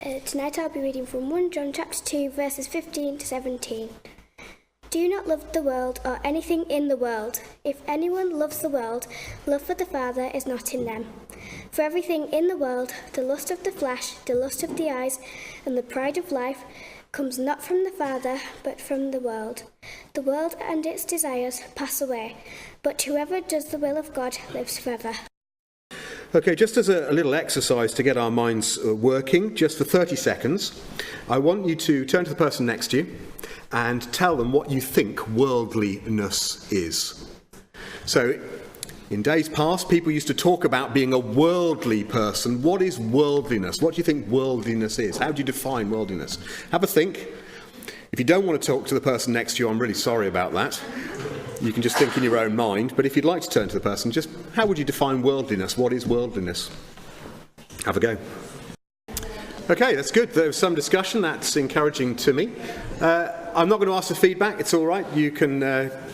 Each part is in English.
Tonight I'll be reading from 1 John chapter 2 verses 15 to 17. Do not love the world or anything in the world. If anyone loves the world, love for the Father is not in them. For everything in the world, the lust of the flesh, the lust of the eyes, and the pride of life, comes not from the Father, but from the world. The world and its desires pass away, but whoever does the will of God lives forever. Okay, just as a little exercise to get our minds working, just for 30 seconds, I want you to turn to the person next to you and tell them what you think worldliness is. So, in days past, people used to talk about being a worldly person. What is worldliness? What do you think worldliness is? How do you define worldliness? Have a think. If you don't want to talk to the person next to you, I'm really sorry about that. You can just think in your own mind. But if you'd like to turn to the person, just how would you define worldliness? What is worldliness? Have a go. Okay, that's good. There was some discussion. That's encouraging to me. I'm not going to ask for feedback. It's all right. You can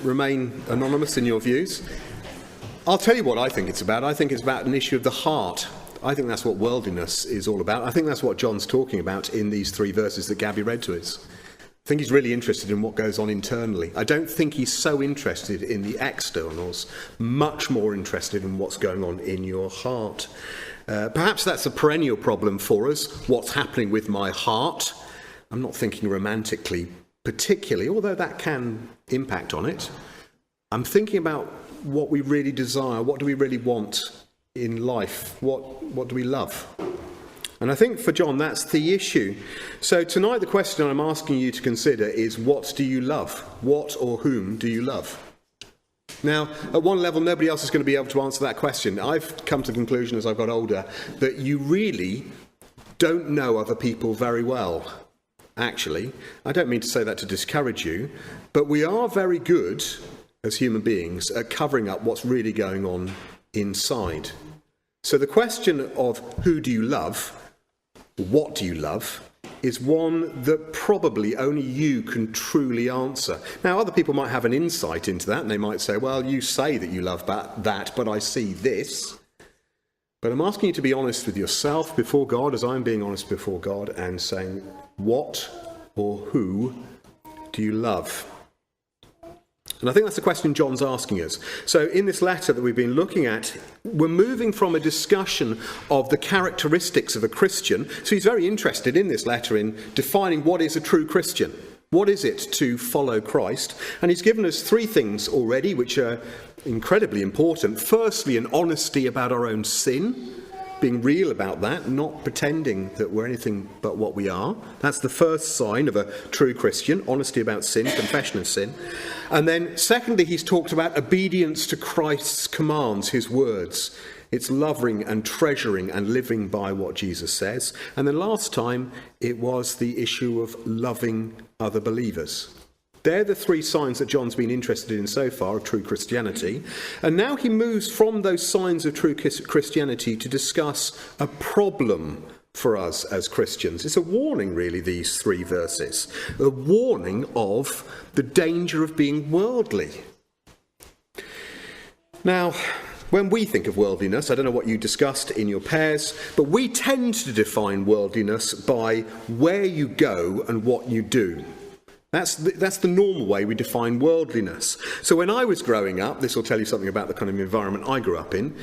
remain anonymous in your views. I'll tell you what I think it's about. I think it's about an issue of the heart. I think that's what worldliness is all about. I think that's what John's talking about in these 3 verses that Gabby read to us. I think he's really interested in what goes on internally. I don't think he's so interested in the externals, much more interested in what's going on in your heart. Perhaps that's a perennial problem for us, what's happening with my heart. I'm not thinking romantically particularly, although that can impact on it. I'm thinking about what we really desire, what do we really want in life, what do we love? And I think for John that's the issue. So tonight the question I'm asking you to consider is, what do you love? What or whom do you love? Now, at one level, nobody else is going to be able to answer that question. I've come to the conclusion as I've got older that you really don't know other people very well, actually. I don't mean to say that to discourage you, but we are very good as human beings at covering up what's really going on inside. So the question of who do you love, what do you love, is one that probably only you can truly answer. Now, other people might have an insight into that, and they might say, well, you say that you love that, but I see this. But I'm asking you to be honest with yourself before God, as I'm being honest before God, and saying, what or who do you love? And I think that's the question John's asking us. So in this letter that we've been looking at, we're moving from a discussion of the characteristics of a Christian. So he's very interested in this letter in defining what is a true Christian. What is it to follow Christ? And he's given us 3 things already, which are incredibly important. Firstly, an honesty about our own sin, being real about that, not pretending that we're anything but what we are. That's the first sign of a true Christian, honesty about sin, confession of sin. And then secondly, he's talked about obedience to Christ's commands, his words. It's loving and treasuring and living by what Jesus says. And then last time, it was the issue of loving other believers. They're the 3 signs that John's been interested in so far of true Christianity. And now he moves from those signs of true Christianity to discuss a problem for us as Christians. It's a warning, really, these 3 verses. A warning of the danger of being worldly. Now, when we think of worldliness, I don't know what you discussed in your pairs, but we tend to define worldliness by where you go and what you do. That's the normal way we define worldliness. So when I was growing up, this will tell you something about the kind of environment I grew up in.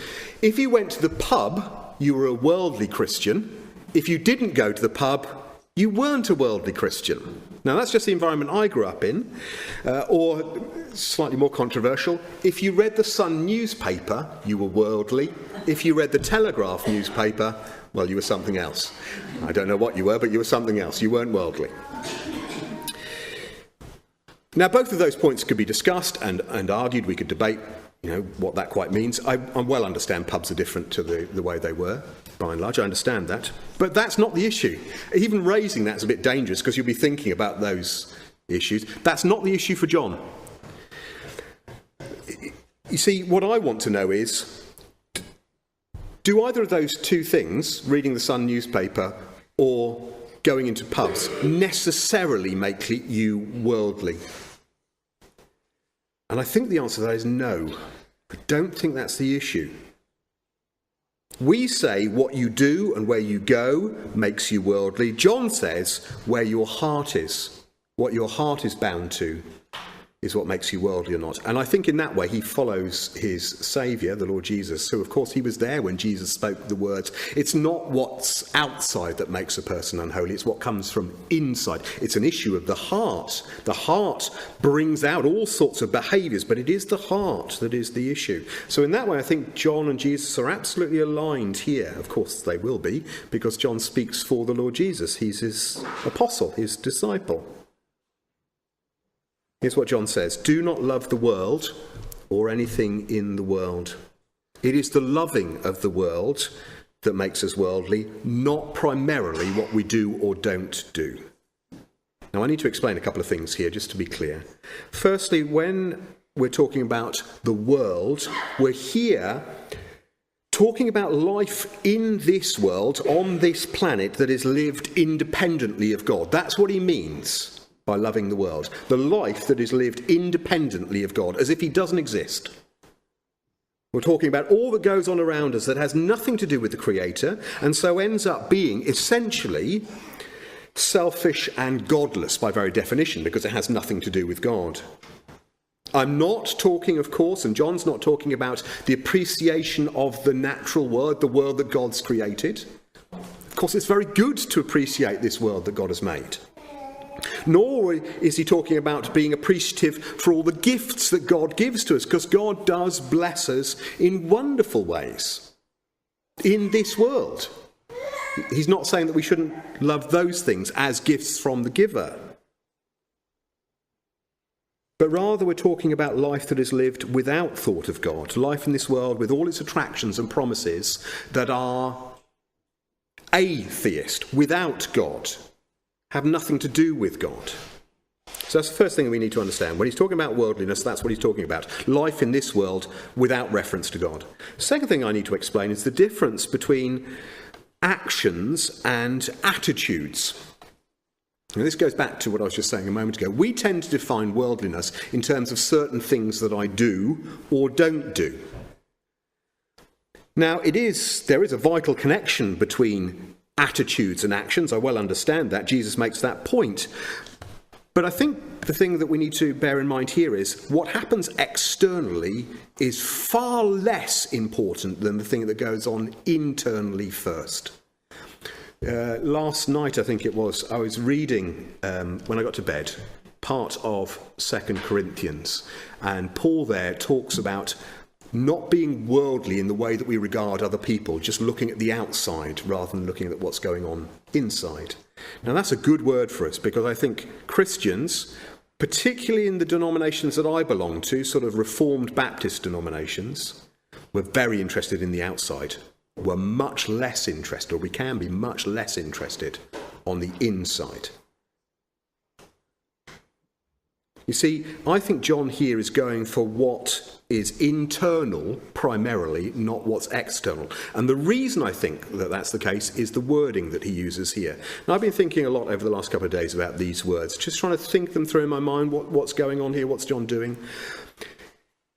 If you went to the pub, you were a worldly Christian. If you didn't go to the pub, you weren't a worldly Christian. Now that's just the environment I grew up in. Or slightly more controversial, if you read the Sun newspaper, you were worldly. If you read the Telegraph newspaper, well, you were something else. I don't know what you were, but you were something else. You weren't worldly. Now, both of those points could be discussed and argued. We could debate, what that quite means. I well understand pubs are different to the way they were, by and large. I understand that. But that's not the issue. Even raising that's a bit dangerous because you'll be thinking about those issues. That's not the issue for John. You see, what I want to know is, do either of those 2 things, reading the Sun newspaper or going into pubs, necessarily make you worldly? And I think the answer to that is no. I don't think that's the issue. We say what you do and where you go makes you worldly. John says where your heart is, what your heart is bound to, is what makes you worldly or not. And I think in that way he follows his Saviour, the Lord Jesus, who of course he was there when Jesus spoke the words. It's not what's outside that makes a person unholy, it's what comes from inside. It's an issue of the heart. The heart brings out all sorts of behaviours, but it is the heart that is the issue. So in that way I think John and Jesus are absolutely aligned here. Of course they will be, because John speaks for the Lord Jesus. He's his apostle, his disciple. Here's what John says: do not love the world or anything in the world. It is the loving of the world that makes us worldly, not primarily what we do or don't do. Now I need to explain a couple of things here, just to be clear. Firstly, when we're talking about the world, we're here talking about life in this world, on this planet, that is lived independently of God. That's what he means by loving the world. The life that is lived independently of God, as if he doesn't exist. We're talking about all that goes on around us that has nothing to do with the Creator, and so ends up being essentially selfish and godless by very definition, because it has nothing to do with God. I'm not talking, of course, and John's not talking about the appreciation of the natural world, the world that God's created. Of course, it's very good to appreciate this world that God has made. Nor is he talking about being appreciative for all the gifts that God gives to us, because God does bless us in wonderful ways in this world. He's not saying that we shouldn't love those things as gifts from the giver. But rather we're talking about life that is lived without thought of God, life in this world with all its attractions and promises that are atheist, without God, have nothing to do with God. So that's the first thing we need to understand. When he's talking about worldliness, that's what he's talking about. Life in this world without reference to God. Second thing I need to explain is the difference between actions and attitudes. Now, this goes back to what I was just saying a moment ago. We tend to define worldliness in terms of certain things that I do or don't do. Now, there is a vital connection between attitudes and actions. I well understand that. Jesus makes that point. But I think the thing that we need to bear in mind here is what happens externally is far less important than the thing that goes on internally first. Last night, I think it was, I was reading, when I got to bed, part of 2 Corinthians. And Paul there talks about not being worldly in the way that we regard other people, just looking at the outside rather than looking at what's going on inside. Now that's a good word for us, because I think Christians, particularly in the denominations that I belong to, sort of Reformed Baptist denominations, we're very interested in the outside. We're much less interested, or we can be much less interested, on the inside. You see, I think John here is going for what is internal primarily, not what's external. And the reason I think that that's the case is the wording that he uses here. Now, I've been thinking a lot over the last couple of days about these words, just trying to think them through in my mind. What's going on here? What's John doing?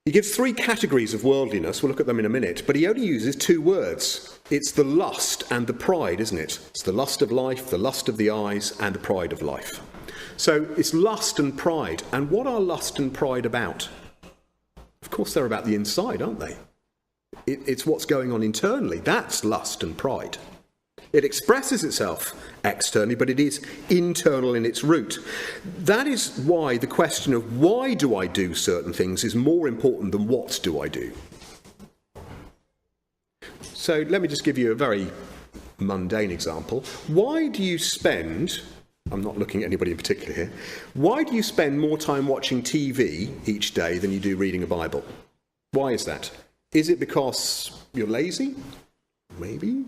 He gives three categories of worldliness. We'll look at them in a minute. But he only uses two words. It's the lust and the pride, isn't it? It's the lust of life, the lust of the eyes, and the pride of life. So it's lust and pride. And what are lust and pride about? Of course, they're about the inside, aren't they? It's what's going on internally. That's lust and pride. It expresses itself externally, but it is internal in its root. That is why the question of why do I do certain things is more important than what do I do. So let me just give you a very mundane example. Why do you spend... I'm not looking at anybody in particular here. Why do you spend more time watching TV each day than you do reading a Bible? Why is that? Is it because you're lazy? Maybe.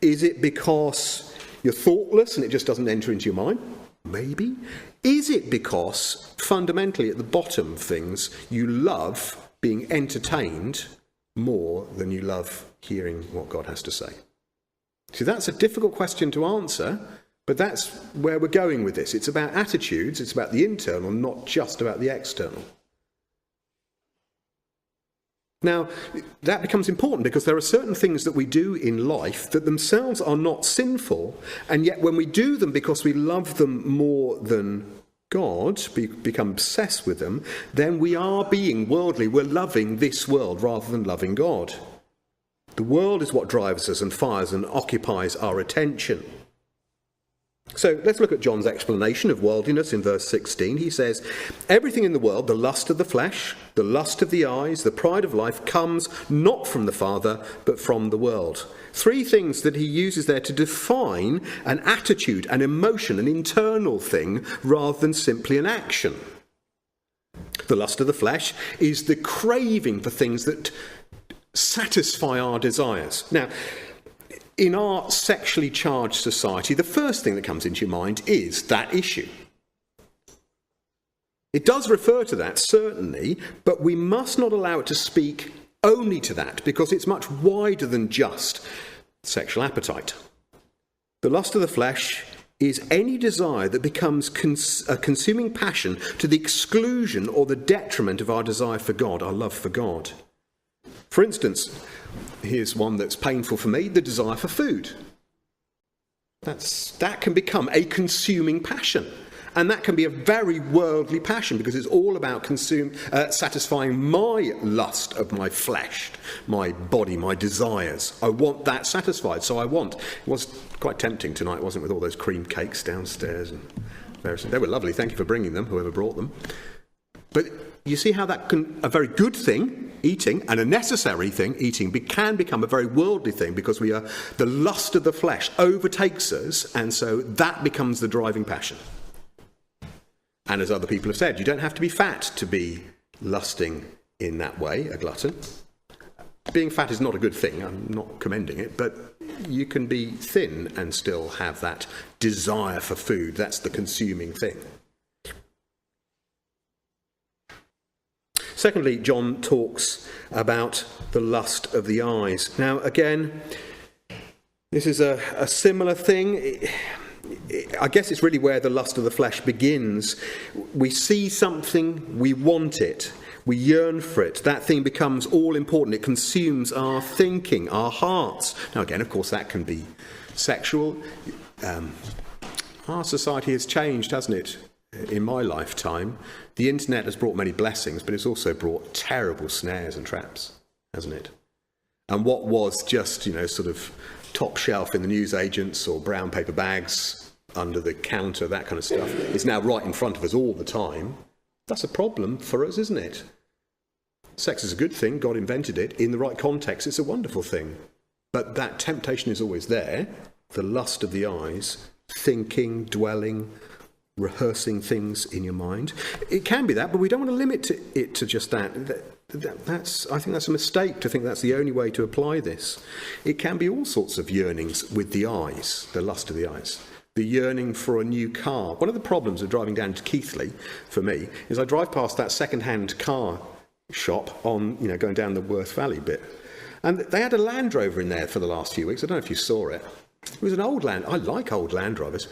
Is it because you're thoughtless and it just doesn't enter into your mind? Maybe. Is it because, fundamentally, at the bottom of things, you love being entertained more than you love hearing what God has to say? See, that's a difficult question to answer. But that's where we're going with this. It's about attitudes, it's about the internal, not just about the external. Now, that becomes important because there are certain things that we do in life that themselves are not sinful, and yet when we do them because we love them more than God, become obsessed with them, then we are being worldly. We're loving this world rather than loving God. The world is what drives us and fires and occupies our attention. So let's look at John's explanation of worldliness in verse 16. He says, everything in the world, the lust of the flesh, the lust of the eyes, the pride of life, comes not from the Father, but from the world. Three things that he uses there to define an attitude, an emotion, an internal thing, rather than simply an action. The lust of the flesh is the craving for things that satisfy our desires. Now, in our sexually charged society, the first thing that comes into your mind is that issue. It does refer to that, certainly, but we must not allow it to speak only to that, because it's much wider than just sexual appetite. The lust of the flesh is any desire that becomes a consuming passion to the exclusion or the detriment of our desire for God, our love for God. For instance, here's one that's painful for me, the desire for food. That can become a consuming passion. And that can be a very worldly passion because it's all about satisfying my lust of my flesh, my body, my desires. I want that satisfied, so I want. It was quite tempting tonight, wasn't it, with all those cream cakes downstairs and various things. They were lovely, thank you for bringing them, whoever brought them. But you see how that can, a very good thing, eating, and a necessary thing, eating, can become a very worldly thing because the lust of the flesh overtakes us, and so that becomes the driving passion. And as other people have said, you don't have to be fat to be lusting in that way, a glutton. Being fat is not a good thing, I'm not commending it, but you can be thin and still have that desire for food. That's the consuming thing. Secondly, John talks about the lust of the eyes. Now, again, this is a similar thing. I guess it's really where the lust of the flesh begins. We see something, we want it, we yearn for it. That thing becomes all important. It consumes our thinking, our hearts. Now, again, of course, that can be sexual. Our society has changed, hasn't it? In my lifetime, the internet has brought many blessings, but it's also brought terrible snares and traps, hasn't it? And what was just, sort of top shelf in the newsagents or brown paper bags under the counter, that kind of stuff, is now right in front of us all the time. That's a problem for us, isn't it? Sex is a good thing. God invented it. In the right context, it's a wonderful thing. But that temptation is always there. The lust of the eyes, thinking, dwelling, rehearsing things in your mind. It can be that, but we don't want to limit it to just that. I think that's a mistake to think that's the only way to apply this. It can be all sorts of yearnings with the eyes, the lust of the eyes. The yearning for a new car. One of the problems of driving down to Keighley, for me, is I drive past that second-hand car shop on, going down the Worth Valley bit. And they had a Land Rover in there for the last few weeks. I don't know if you saw it. It was an old Land. I like old Land Rovers.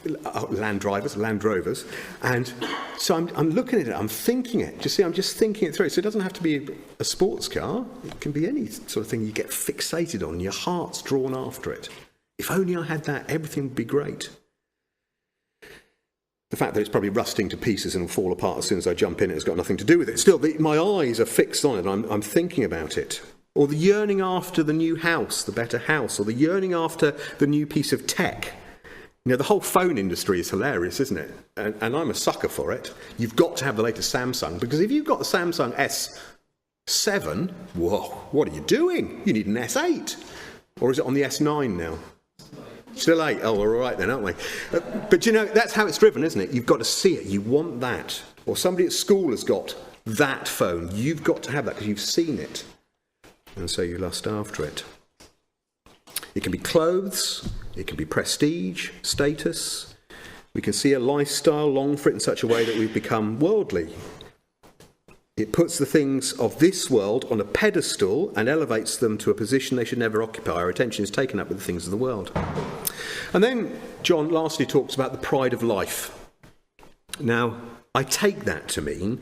Land Rovers. And so I'm looking at it. I'm thinking it. Do you see? I'm just thinking it through. So it doesn't have to be a sports car. It can be any sort of thing you get fixated on. Your heart's drawn after it. If only I had that, everything would be great. The fact that it's probably rusting to pieces and will fall apart as soon as I jump in it has got nothing to do with it. Still, my eyes are fixed on it. I'm thinking about it. Or the yearning after the new house, the better house, or the yearning after the new piece of tech. The whole phone industry is hilarious, isn't it? And I'm a sucker for it. You've got to have the latest Samsung, because if you've got the Samsung S7, whoa, what are you doing? You need an S8. Or is it on the S9 now? Still 8. Oh, we're all right then, aren't we? But that's how it's driven, isn't it? You've got to see it. You want that. Or somebody at school has got that phone. You've got to have that because you've seen it. And so you lust after it. It can be clothes, it can be prestige, status. We can see a lifestyle, long for it in such a way that we've become worldly. It puts the things of this world on a pedestal and elevates them to a position they should never occupy. Our attention is taken up with the things of the world. And then John lastly talks about the pride of life. Now, I take that to mean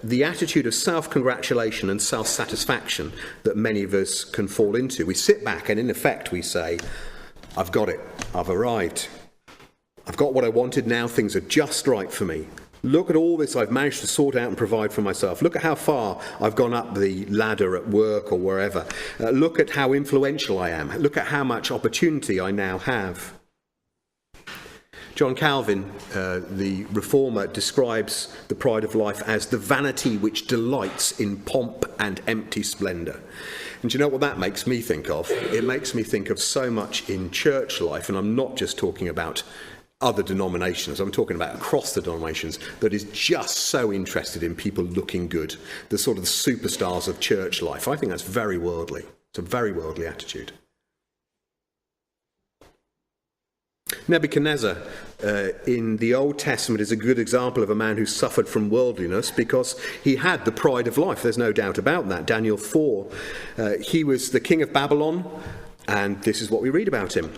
the attitude of self-congratulation and self-satisfaction that many of us can fall into. We sit back and in effect we say, I've got it, I've arrived, I've got what I wanted, now things are just right for me. Look at all this I've managed to sort out and provide for myself. Look at how far I've gone up the ladder at work or wherever. Look at how influential I am. Look at how much opportunity I now have. John Calvin, the reformer, describes the pride of life as the vanity which delights in pomp and empty splendour. And do you know what that makes me think of? It makes me think of so much in church life, and I'm not just talking about other denominations, I'm talking about across the denominations, that is just so interested in people looking good, the sort of the superstars of church life. I think that's very worldly. It's a very worldly attitude. Nebuchadnezzar in the Old Testament is a good example of a man who suffered from worldliness because he had the pride of life. There's no doubt about that. Daniel 4, he was the king of Babylon, and this is what we read about him.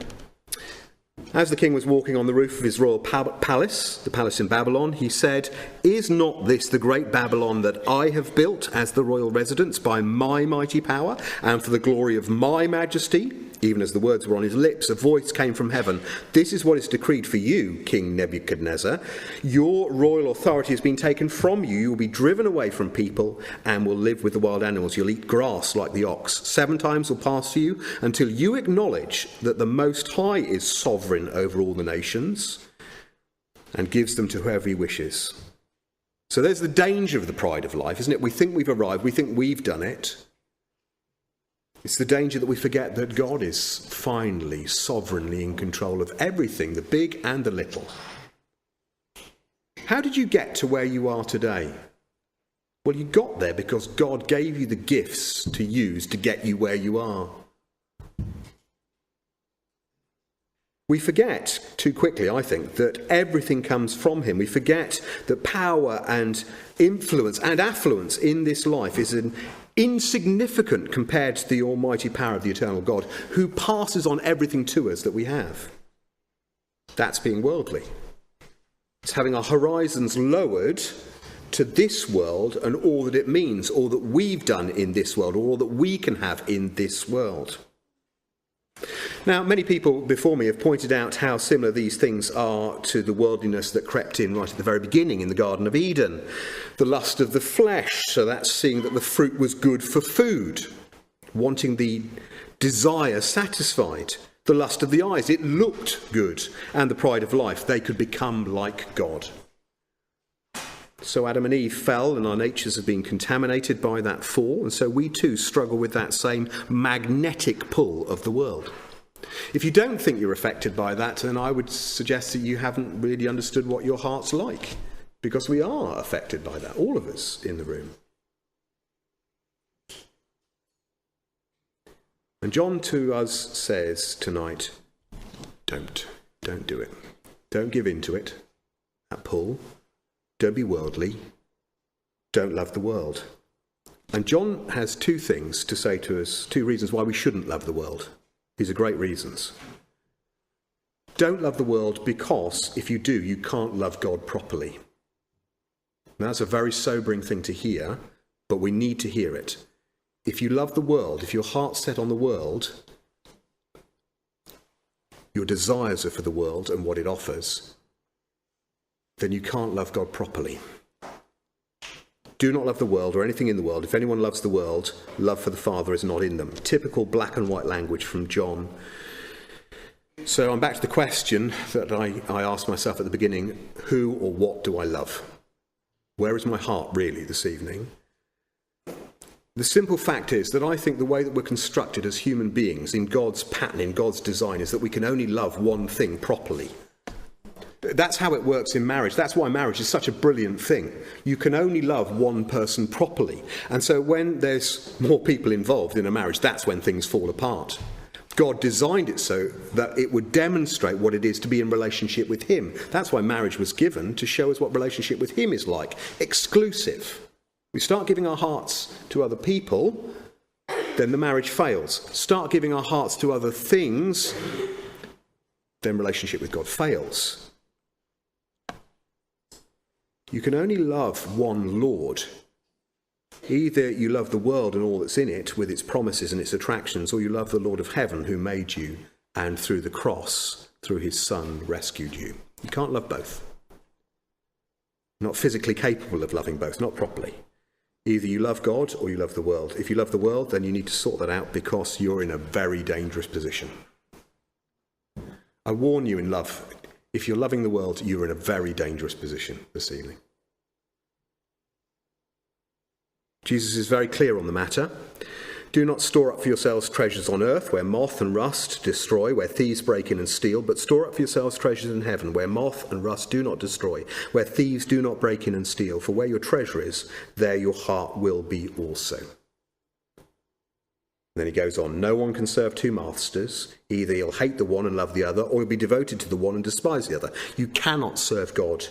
As the king was walking on the roof of his royal palace, the palace in Babylon, he said, "Is not this the great Babylon that I have built as the royal residence by my mighty power and for the glory of my majesty?" Even as the words were on his lips, a voice came from heaven. "This is what is decreed for you, King Nebuchadnezzar. Your royal authority has been taken from you. You will be driven away from people and will live with the wild animals. You'll eat grass like the ox. 7 times will pass for you until you acknowledge that the Most High is sovereign over all the nations and gives them to whoever he wishes." So there's the danger of the pride of life, isn't it? We think we've arrived. We think we've done it. It's the danger that we forget that God is finally, sovereignly in control of everything, the big and the little. How did you get to where you are today? Well, you got there because God gave you the gifts to use to get you where you are. We forget too quickly, I think, that everything comes from him. We forget that power and influence and affluence in this life is insignificant compared to the almighty power of the eternal God, who passes on everything to us that we have. That's being worldly. It's having our horizons lowered to this world and all that it means, all that we've done in this world, or all that we can have in this world. Now, many people before me have pointed out how similar these things are to the worldliness that crept in right at the very beginning in the Garden of Eden. The lust of the flesh, so that's seeing that the fruit was good for food, wanting the desire satisfied. The lust of the eyes, it looked good, and the pride of life, they could become like God. So Adam and Eve fell, and our natures have been contaminated by that fall, and so we too struggle with that same magnetic pull of the world. If you don't think you're affected by that, then I would suggest that you haven't really understood what your heart's like, because we are affected by that, all of us in the room. And John to us says tonight, don't do it. Don't give in to it, that pull. Don't be worldly. Don't love the world. And John has 2 things to say to us, 2 reasons why we shouldn't love the world. These are great reasons. Don't love the world because if you do, you can't love God properly. Now, that's a very sobering thing to hear, but we need to hear it. If you love the world, if your heart's set on the world, your desires are for the world and what it offers, then you can't love God properly. Do not love the world or anything in the world. If anyone loves the world, love for the Father is not in them. Typical black and white language from John. So I'm back to the question that I asked myself at the beginning, who or what do I love? Where is my heart really this evening? The simple fact is that I think the way that we're constructed as human beings in God's pattern, in God's design, is that we can only love one thing properly. That's how it works in marriage. That's why marriage is such a brilliant thing. You can only love one person properly. And so when there's more people involved in a marriage, that's when things fall apart. God designed it so that it would demonstrate what it is to be in relationship with him. That's why marriage was given, to show us what relationship with him is like. Exclusive. We start giving our hearts to other people, then the marriage fails. Start giving our hearts to other things, then relationship with God fails. You can only love one Lord. Either you love the world and all that's in it, with its promises and its attractions, or you love the Lord of heaven who made you and through the cross, through his Son, rescued you. You can't love both. You're not physically capable of loving both, not properly. Either you love God or you love the world. If you love the world, then you need to sort that out because you're in a very dangerous position. I warn you in love, if you're loving the world, you're in a very dangerous position this evening. Jesus is very clear on the matter. Do not store up for yourselves treasures on earth, where moth and rust destroy, where thieves break in and steal, but store up for yourselves treasures in heaven, where moth and rust do not destroy, where thieves do not break in and steal. For where your treasure is, there your heart will be also. Then he goes on, no one can serve two masters. Either you'll hate the one and love the other, or you'll be devoted to the one and despise the other. You cannot serve God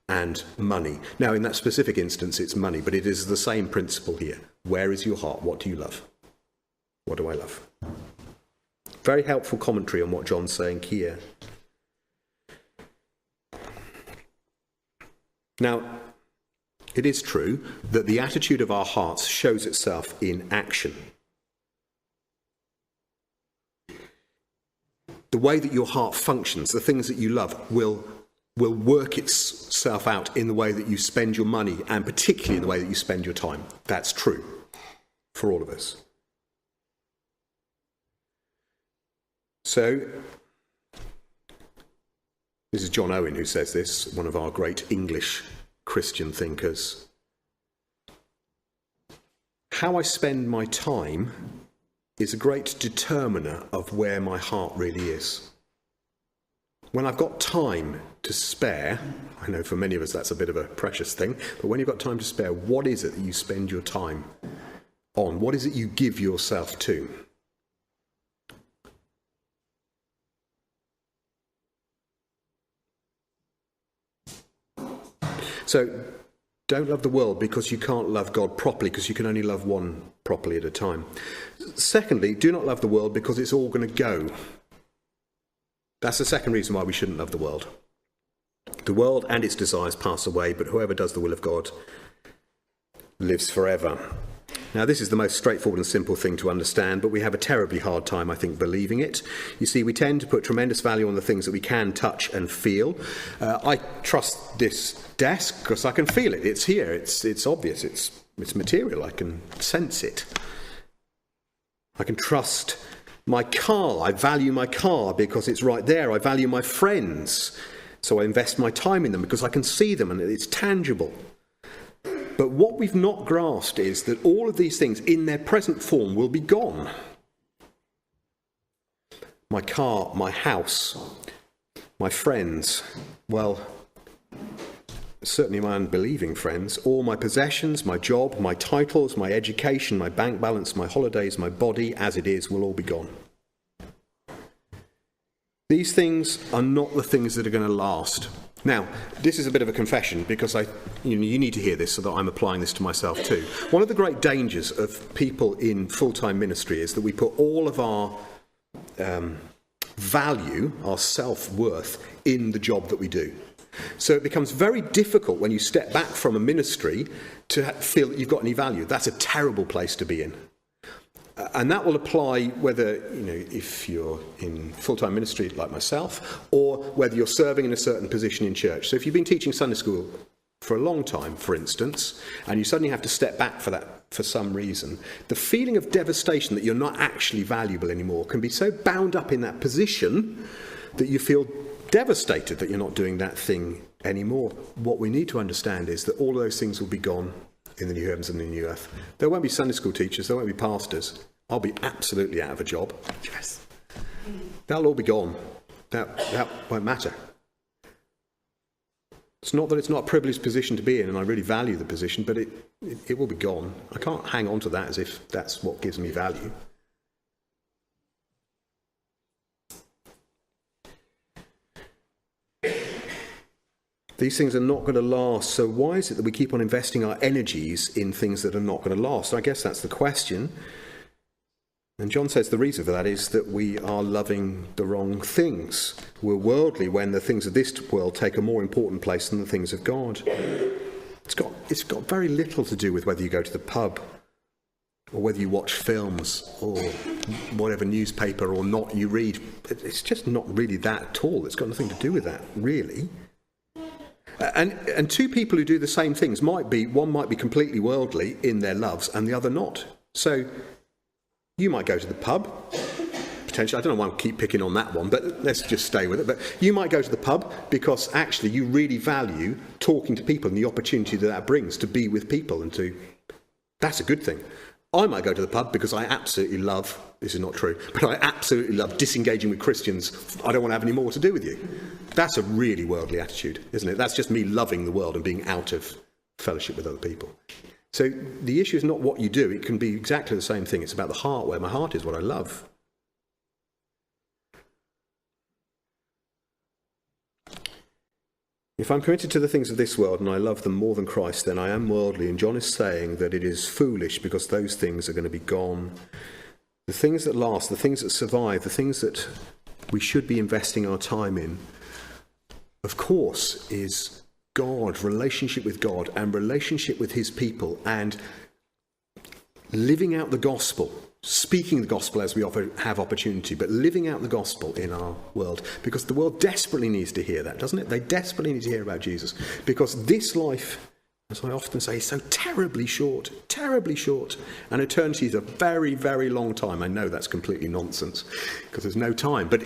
and money. Now, in that specific instance, it's money, but it is the same principle here. Where is your heart? What do you love? What do I love? Very helpful commentary on what John's saying here. Now, it is true that the attitude of our hearts shows itself in action. The way that your heart functions, the things that you love, will work itself out in the way that you spend your money, and particularly in the way that you spend your time. That's true for all of us. So, this is John Owen who says this, one of our great English Christian thinkers. How I spend my time is a great determiner of where my heart really is. When I've got time to spare, I know for many of us that's a bit of a precious thing, but when you've got time to spare, what is it that you spend your time on? What is it you give yourself to? So, don't love the world because you can't love God properly, because you can only love one properly at a time. Secondly, do not love the world because it's all going to go. That's the second reason why we shouldn't love the world. The world and its desires pass away, but whoever does the will of God lives forever. Now, this is the most straightforward and simple thing to understand, but we have a terribly hard time, I think, believing it. You see, we tend to put tremendous value on the things that we can touch and feel. I trust this desk because I can feel it. It's here. It's obvious. It's material. I can sense it. I can trust my car. I value my car because it's right there. I value my friends, so I invest my time in them because I can see them and it's tangible. But what we've not grasped is that all of these things in their present form will be gone. My car, my house, my friends, well, certainly my unbelieving friends, all my possessions, my job, my titles, my education, my bank balance, my holidays, my body as it is will all be gone. These things are not the things that are going to last. Now, this is a bit of a confession because you need to hear this so that I'm applying this to myself too. One of the great dangers of people in full-time ministry is that we put all of our value, our self-worth, in the job that we do. So it becomes very difficult when you step back from a ministry to feel that you've got any value. That's a terrible place to be in. And that will apply whether, if you're in full-time ministry like myself, or whether you're serving in a certain position in church. So if you've been teaching Sunday school for a long time, for instance, and you suddenly have to step back for that for some reason, the feeling of devastation that you're not actually valuable anymore can be so bound up in that position that you feel devastated that you're not doing that thing anymore. What we need to understand is that all of those things will be gone in the new heavens and the new earth. There won't be Sunday school teachers, there won't be pastors. I'll be absolutely out of a job. Yes. That'll all be gone. That won't matter. It's not that it's not a privileged position to be in, and I really value the position, but it will be gone. I can't hang on to that as if that's what gives me value. These things are not going to last, so why is it that we keep on investing our energies in things that are not going to last? I guess that's the question. And John says the reason for that is that we are loving the wrong things. We're worldly when the things of this world take a more important place than the things of God. It's got very little to do with whether you go to the pub or whether you watch films or whatever newspaper or not you read. It's just not really that at all. It's got nothing to do with that, really. And two people who do the same things one might be completely worldly in their loves and the other not. So you might go to the pub, potentially. I don't know why I keep picking on that one, but let's just stay with it. But you might go to the pub because actually you really value talking to people and the opportunity that brings to be with people that's a good thing. I might go to the pub because I absolutely love, this is not true, but I absolutely love disengaging with Christians. I don't want to have any more to do with you. That's a really worldly attitude, isn't it? That's just me loving the world and being out of fellowship with other people. So the issue is not what you do. It can be exactly the same thing. It's about the heart. Where my heart is, what I love. If I'm committed to the things of this world and I love them more than Christ, then I am worldly. And John is saying that it is foolish because those things are going to be gone. The things that last, the things that survive, the things that we should be investing our time in, of course, is God, relationship with God and relationship with his people and living out the gospel, speaking the gospel as we have opportunity, but living out the gospel in our world, because the world desperately needs to hear that, doesn't it? They desperately need to hear about Jesus, because this life, as I often say, is so terribly short, and eternity is a very, very long time. I know that's completely nonsense, because there's no time, but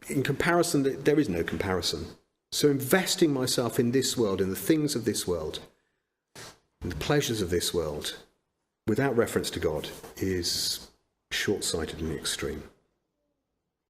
in comparison, there is no comparison. So investing myself in this world, in the things of this world, in the pleasures of this world, without reference to God, is short-sighted in the extreme.